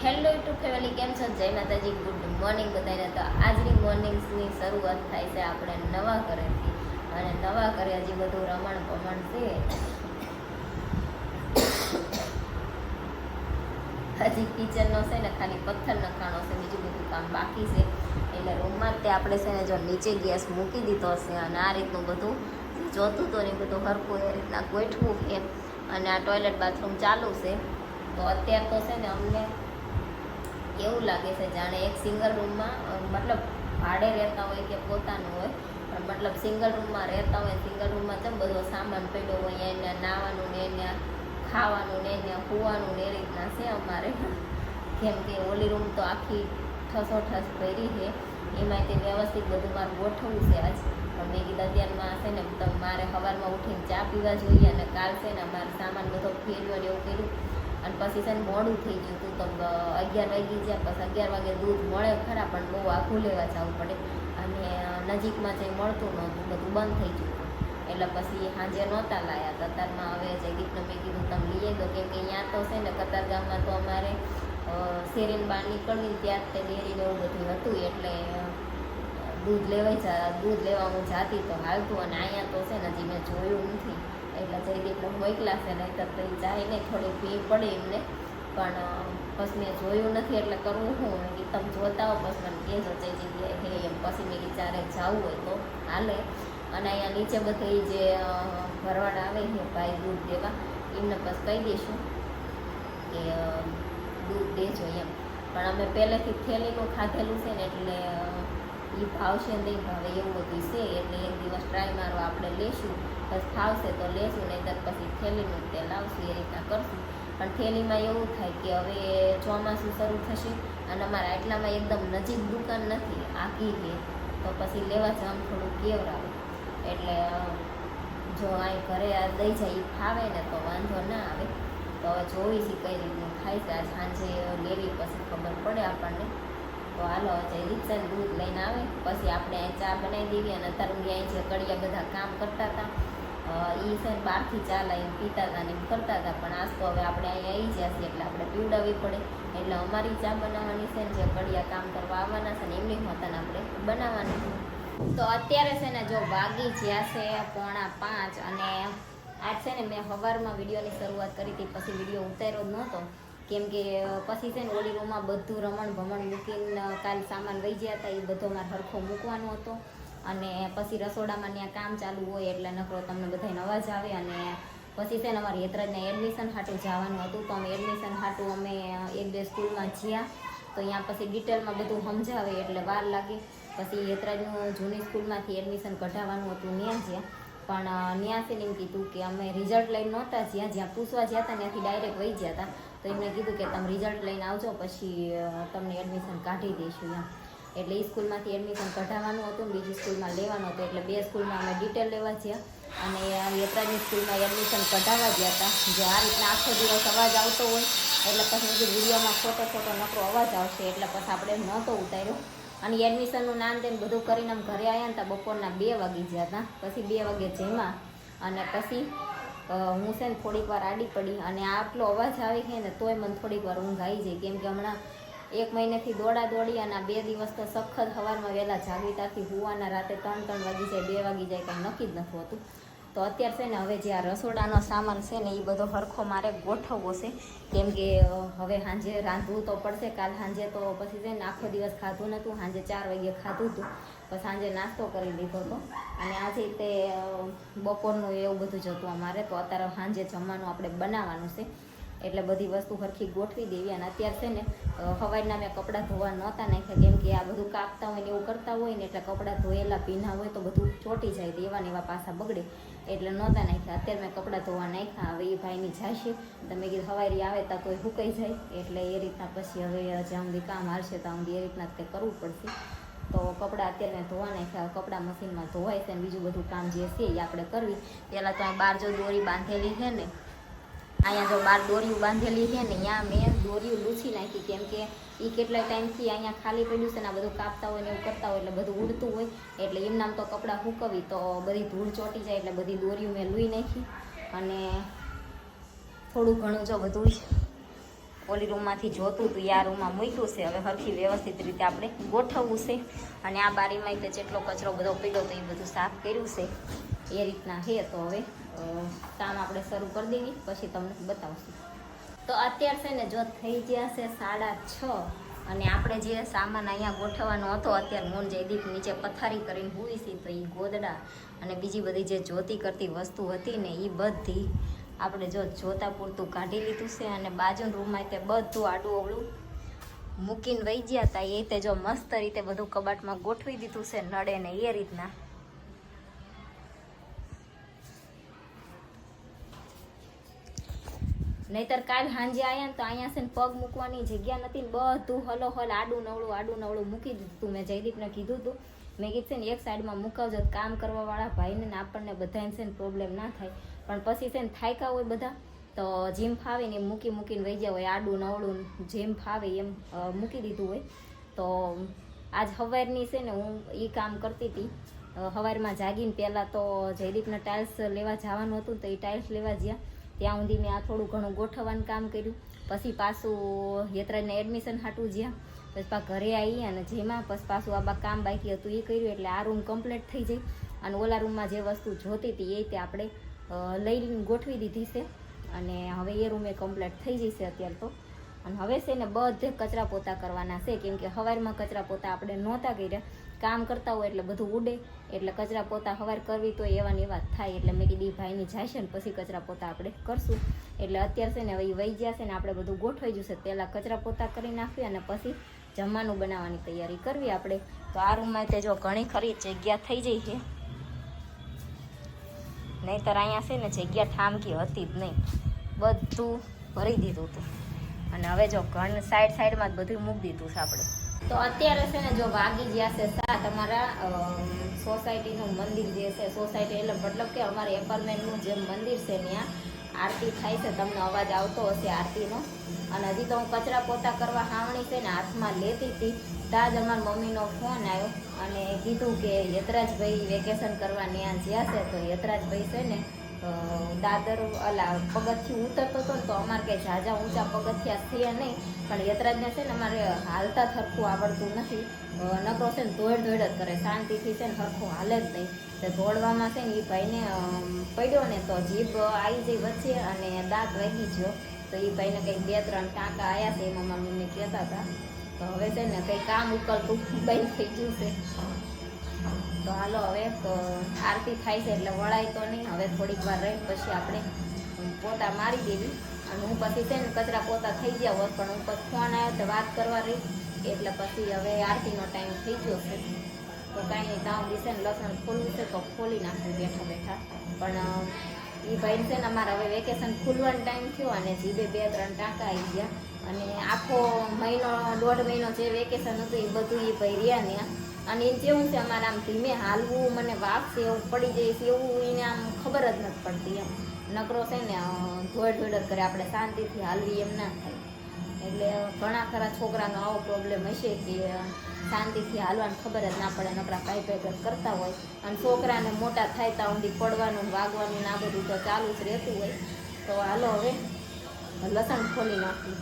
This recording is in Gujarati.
હેલો યુટ્યુબ ફેમિલી, કેમ છો? જય માતાજી, ગુડ મોર્નિંગ બધાને. તો આજની મોર્નિંગની શરૂઆત થાય છે આપણે નવા ઘરેથી, અને નવા ઘરે હજી બધું રમણ પમણ છે. હજી કિચનનો છે ને ખાલી પથ્થર નખાણો છે, બીજું બધું કામ બાકી છે. એટલે રૂમમાં તે આપણે છે ને જો નીચે ગેસ મૂકી દીધો હશે, અને આ રીતનું બધું જોતું હતું ને બધું હરખું એ રીતના ગોઠવું છે. અને આ ટોયલેટ બાથરૂમ ચાલુ છે. તો અત્યારે તો છે ને અમને એવું લાગે છે જાણે એક સિંગલ રૂમમાં, મતલબ ભાડે રહેતા હોય કે પોતાનું હોય, પણ મતલબ સિંગલ રૂમમાં રહેતા હોય. સિંગલ રૂમમાં તો બધો સામાન પડ્યો હોય, એને નાહવાનું ને એને ખાવાનું ને એને હોવાનું ને એ રીતના છે અમારે. કેમ કે ઓલી રૂમ તો આખી ઠસોઠસ ભરી છે, એમાં તે વ્યવસ્થિત બધું મારે ગોઠવવું છે આજ. પણ મેં કીધું અત્યારમાં છે ને તો મારે સવારમાં ઉઠીને ચા પીવા જોઈએ, અને કાલ છે ને મારે સામાન બધો ફેરવ્યો ને એવું કર્યું. અને પછી છે ને મોડું થઈ ગયું હતું, તો 11 વાગી ગયા. પછી 11 વાગે દૂધ મળે ખરા, પણ બહુ આઘું લેવા જવું પડે, અને નજીકમાં જઈ મળતું નહોતું, બધું બંધ થઈ ગયું હતું. એટલે પછી સાંજે નહોતા લાયા. કતારમાં હવે જયદીપને મેં કીધું તમે લઈ દો, કેમ કે અહીંયા તો છે ને કતાર ગામમાં તો અમારે શેરીને બહાર નીકળવી ત્યાં તે ડેરીને એવું બધું હતું, એટલે દૂધ લેવા હું જાતી તો હાલતું. અને અહીંયા તો છે ને હજી મેં જોયું નથી, એટલે જયદીપને મોકલા છે, નહીં તો એ જાય ને થોડી ભીડ પડે એમને. પણ પછી મેં જોયું નથી, એટલે કરવું શું કે તમે જોતા હો પછી મને કહેજો જે જગ્યાએ હે એમ. પછી મેં ચારે જવું હોય તો હાલે. અને અહીંયા નીચે બધી જે ભરવાડ આવે છે ભાઈ દૂધ દેવા, એમને પછી કહી દઈશું કે દૂધ દેજો એમ. પણ અમે પહેલેથી થેલીનું ખાધેલું છે ને, એટલે એ ભાવશે નહીં ભાવે એવું બધું છે. એટલે એક દિવસ ટ્રાય મારવા આપણે લેશું, બસ ફાવશે તો લેશું, નહીં તો પછી થેલીનું તેલ આવશું, એ રીતના કરશું. પણ થેલીમાં એવું થાય કે હવે ચોમાસું શરૂ થશે, અને અમારા એટલામાં એકદમ નજીક દુકાન નથી, આખી છે, તો પછી લેવા જવાનું થોડું કેવરાવે. એટલે જો અહીં ઘરે આ દઈ જાય એ ફાવે ને તો વાંધો ના આવે. તો હવે જોઈશી કઈ રીતનું થાય છે. આ સાંજે લેવી પછી ખબર પડે આપણને. તો હાલો જયદીપ છે ને દૂધ લઈને આવે, પછી આપણે અહીં ચા બનાવી દેવી. અને અત્યારે અહીં જે કડિયા બધા કામ કરતા હતા, એ છે ને બહારથી ચા લાવીને પીતા હતા ને એમ કરતા હતા. પણ આજ તો હવે આપણે અહીંયા આવી ગયા છીએ, એટલે આપણે પીવડાવવી પડે. એટલે અમારી ચા બનાવવાની છે ને, જે કડિયા કામ કરવા આવવાના છે ને એમની હોતાને આપણે બનાવવાની છે. તો અત્યારે છે ને જો વાગી જ્યાં છે 4:45, અને આજ છે ને મેં સવારમાં વિડીયોની શરૂઆત કરી હતી, પછી વિડીયો ઉતાર્યો જ નહોતો. કેમ કે પછી છે ને ઓલી રૂમમાં બધું રમણ ભમણ મૂકીને કાલ સામાન વહી ગયા હતા, એ બધો મારે હરખો મૂકવાનો હતો. અને પછી રસોડામાં ત્યાં કામ ચાલુ હોય, એટલે નકરો તમને બધાને અવાજ આવે. અને પછી છે ને અમારે હેતરાજને એડમિશન હાટું જવાનું હતું, તો અમે એડમિશન હાટું અમે 1-2 સ્કૂલમાં જ્યાં, તો અહીંયા પછી ડિટેલમાં બધું સમજાવે એટલે વાર લાગે. પછી હેતરાજનું જૂની સ્કૂલમાંથી એડમિશન કઢાવવાનું હતું, ત્યાં જ્યાં. પણ ત્યાં છે ને એમ કીધું કે અમે રિઝલ્ટ લઈને નહોતા જ્યાં પૂછવા ગયા હતા, ત્યાંથી ડાયરેક્ટ વહી ગયા હતા. તો એમણે કીધું કે તમે રિઝલ્ટ લઈને આવજો, પછી તમને એડમિશન કાઢી દઈશું એમ. એટલે એ સ્કૂલમાંથી એડમિશન કઢાવવાનું હતું, બીજી સ્કૂલમાં લેવાનું હતું. એટલે 2 સ્કૂલમાં અમે ડિટેલ લેવા ગયા, અને હેતરાજની સ્કૂલમાં એડમિશન કઢાવવા ગયા હતા. જો આ રીતના આખો દિવસ અવાજ આવતો હોય, એટલે પછી વિડીયોમાં ખોટો નકરો અવાજ આવશે, એટલે પછી આપણે નહોતો ઉતાર્યો. અને એડમિશનનું નામ તેને બધું કરીને અમે ઘરે આવ્યા હતા, બપોરના 2 વાગી ગયા હતા. પછી 2 વાગે જમ્યા, અને પછી હું છે ને થોડીક વાર આડી પડી. અને આટલો અવાજ આવે છે ને તોય મને થોડીક વાર ઊંઘ આવી જાય, કેમ કે હમણાં 1 મહિનેથી દોડી, અને આ 2 દિવસ તો સખત સવારમાં વહેલા જાગવી ત્યાંથી હુવાના રાતે 3 વાગી જાય, 2 વાગી જાય, કંઈ નક્કી જ નથી હોતું. તો અત્યારે છે ને હવે જે આ રસોડાનો સામાન છે ને એ બધો હરખો મારે ગોઠવવો છે, કેમ કે હવે સાંજે રાંધવું તો પડશે. કાલ સાંજે તો પછી છે ને આખો દિવસ ખાધું નહોતું, સાંજે 4 વાગે ખાધું હતું, પછી સાંજે નાસ્તો કરી લીધો હતો. અને આજે તે બપોરનું એવું બધું જ હતું અમારે. તો અત્યારે સાંજે જમવાનું આપણે બનાવવાનું છે, એટલે બધી વસ્તુ હરખી ગોઠવી દેવી. અને અત્યારે છે ને સવારના મેં કપડાં ધોવા નહોતા નાખ્યા, કેમ કે આ બધું કાપતા હોય ને એવું કરતા હોય ને, એટલે કપડાં ધોયેલા ભીના હોય તો બધું ચોટી જાય, એવા પાછા બગડે, એટલે નહોતા નાખ્યા. અત્યારે મેં કપડાં ધોવા નાખ્યા. હવે એ ભાઈની જાશે, તમે કીધું સવારી આવે ત્યાં તોય સુકાઈ જાય, એટલે એ રીતના પછી હવે જ્યાં સુધી કામ હાલશે ત્યાં સુધી એ રીતના જ કંઈ કરવું પડશે. તો કપડાં અત્યારે મેં ધોવા નાખ્યા, કપડાં મશીનમાં ધોવાય છે, અને બીજું બધું કામ જે છે એ આપણે કરવી. પહેલાં તો અહીં બહાર જો દોરી બાંધેલી છે ને, અહીંયા જો બહાર દોરીઓ બાંધેલી છે ને, ત્યાં મેં દોરીઓ લૂછી નાખી, કેમ કે એ કેટલા ટાઈમથી અહીંયા ખાલી પડ્યું છે ને, આ બધું કાપતા હોય ને એવું કરતા હોય, એટલે બધું ઉડતું હોય. એટલે એમનામ તો કપડાં સૂકવી તો બધી ધૂળ ચોટી જાય, એટલે બધી દોરીઓ મેં લૂઈ નાખી. અને થોડું ઘણું જો બધું ઓલી રૂમમાંથી જોતું હતું આ રૂમમાં મૂક્યું છે. હવે સરખી વ્યવસ્થિત રીતે આપણે ગોઠવવું છે. અને આ બારીમાં તે જેટલો કચરો બધો પડ્યો તો એ બધું સાફ કર્યું છે. એ રીતના છે. તો હવે કામ આપણે શરૂ કરી દઈએ, પછી તમને બતાવશું. તો અત્યારે છે ને જો થઈ ગયા છે 6:30 અને આપણે જે સામાન અહીંયા ગોઠવવાનો હતો, અત્યારે હું જયદીપ નીચે પથારી કરીને હુઈ છે, તો એ ગોદડા અને બીજી બધી જે જોતી કરતી વસ્તુ હતી ને એ બધી આપણે જો જોતા પૂરતું કાઢી લીધું છે. અને બાજુના રૂમમાં તે બધું આડું અવળું મૂકીને વહી ગયા હતા. એ તે જો મસ્ત રીતે બધું કબાટમાં ગોઠવી દીધું છે, નડે ને એ રીતના. નહીતર કાલ સાંજે આવ્યા ને તો અહીંયા છે ને પગ મૂકવાની જગ્યા નથી ને બધું હલોહલ આડું નવળું મૂકી દીધું હતું. મેં જયદીપને કીધું હતું, મેં કીધું છે ને એક સાઈડમાં મુકાવજો, કામ કરવાવાળા ભાઈને ને આપણને બધાને છે ને પ્રોબ્લેમ ના થાય. પણ પછી છે ને થાયકા હોય બધા, તો જેમ ફાવે ને એમ મૂકીને વહી ગયા હોય, આડું નવળું જેમ ફાવે એમ મૂકી દીધું હોય. તો આજ સવારની છે ને હું એ કામ કરતી હતી. સવારમાં જાગીને પહેલાં તો જયદીપને ટાઇલ્સ લેવા જવાનું હતું, તો એ ટાઇલ્સ લેવા ગયા. ત્યાં સુધી મેં આ થોડું ઘણું ગોઠવવાનું કામ કર્યું. પછી પાછું યતરાજને એડમિશન હાટું જ્યાં, પછી ઘરે આવી અને જેમાં પછી પાછું આ કામ બાકી હતું એ કર્યું. એટલે આ રૂમ કમ્પ્લીટ થઈ જાય. અને ઓલા રૂમમાં જે વસ્તુ જોતી હતી એ તે આપણે લઈને ગોઠવી દીધી છે. અને હવે એ રૂમે કમ્પ્લીટ થઈ જશે અત્યારે તો. અને હવે છે ને બધે કચરા પોતા કરવાના છે, કેમ કે સવારમાં કચરા પોતા આપણે નહોતા કર્યા. કામ કરતા હોય એટલે બધું ઉડે, એટલે કચરા પોતા સવાર કરવી તો એવા ને એવા થાય. એટલે મેં કીધી ભાઈની જાય છે ને પછી કચરા પોતા આપણે કરશું. એટલે અત્યારે છે ને હવે વહી ગયા છે ને આપણે બધું ગોઠવાઈ જશે. પહેલાં કચરા પોતા કરી નાખવી અને પછી જમવાનું બનાવવાની તૈયારી કરવી આપણે. તો આ રૂમમાં તે જો ઘણી ખરી જગ્યા થઈ જાય છે, નહીંતર અહીંયા છે ને જગ્યા ઠામકી હતી જ નહીં, બધું ભરી દીધું હતું. અને હવે જો ઘણ સાઈડમાં જ બધું મૂકી દીધું છે આપણે. તો અત્યારે છે ને જો વાગી ગયા છે 7. અમારા સોસાયટીનું મંદિર જે છે, સોસાયટી એટલે મતલબ કે અમારા એપાર્ટમેન્ટનું જે મંદિર છે ત્યાં આરતી થાય છે. તમને અવાજ આવતો હશે આરતીનો. અને હજી તો હું કચરા પોતા કરવા હાવણી છે ને હાથમાં લેતી હતી, ત્યાં જ અમારા મમ્મીનો ફોન આવ્યો અને કીધું કે યતરાજભાઈ વેકેશન કરવા ત્યાં જ્યાં છે. તો યતરાજભાઈ છે ને દાદર પગથિયું ઉતરતો હતો ને, તો અમારે કંઈ ઝાઝા ઊંચા પગથિયા છે નહીં, પણ યતરાજને છે ને અમારે હાલતા સરખું આવડતું નથી. નકરો છે ને દોડ જ કરે, શાંતિથી છે ને સરખું હાલે જ નહીં. તો દોડવામાં છે ને એ ભાઈને પડ્યો ને તો જીભ આવી જઈ વચ્ચે અને દાંત વાગી ગયો. તો એ ભાઈને કંઈક 2-3 ટાંકા આવ્યા છે, એમાં મારા મમ્મી કહેતા હતા. તો હવે છે ને કંઈ કામ ઉકલતું બંધ થઈ ગયું છે. તો હાલો હવે આરતી થાય છે એટલે વળાય તો નહીં. હવે થોડીક વાર રહી પછી આપણે પોતા મારી દેવી. અને હું પછી છે ને કચરા પોતા થઈ ગયા હોત, પણ હું પછી ફોન આવ્યો તો વાત કરવા રહી, એટલે પછી હવે આરતીનો ટાઈમ થઈ ગયો છે. તો કાંઈ નહીં, ત્યાં દિવસે ને લસણ ખોલવું છે તો ખોલી નાખ્યું બેઠા. પણ એ ભાઈ છે ને અમારે હવે વેકેશન ખુલવાનો ટાઈમ થયો અને જીભે 2-3 ટાંકા આવી ગયા. અને આખો મહિનો 1.5 મહિનો જે વેકેશન હતું એ બધું એ ભાઈ રહ્યા ને. અને એ જેવું છે અમારે આમ ધીમે હાલવું, મને વાગશે એવું પડી જાય છે એવું એને આમ ખબર જ નથી પડતી એમ. નકરો છે ને ધોડ જ કરે, આપણે શાંતિથી હાલવી એમ ના થાય. એટલે ઘણા ખરા છોકરાનો આવો પ્રોબ્લેમ હશે કે શાંતિથી હાલવાનું ખબર જ ના પડે, નકરા પાઇપ જ કરતા હોય. અને છોકરાને મોટા થાય ત્યાં સુધી પડવાનું વાગવાનું ના બધું તો ચાલુ જ રહેતું હોય. તો હાલો હવે લસણ ખોલી નાખી.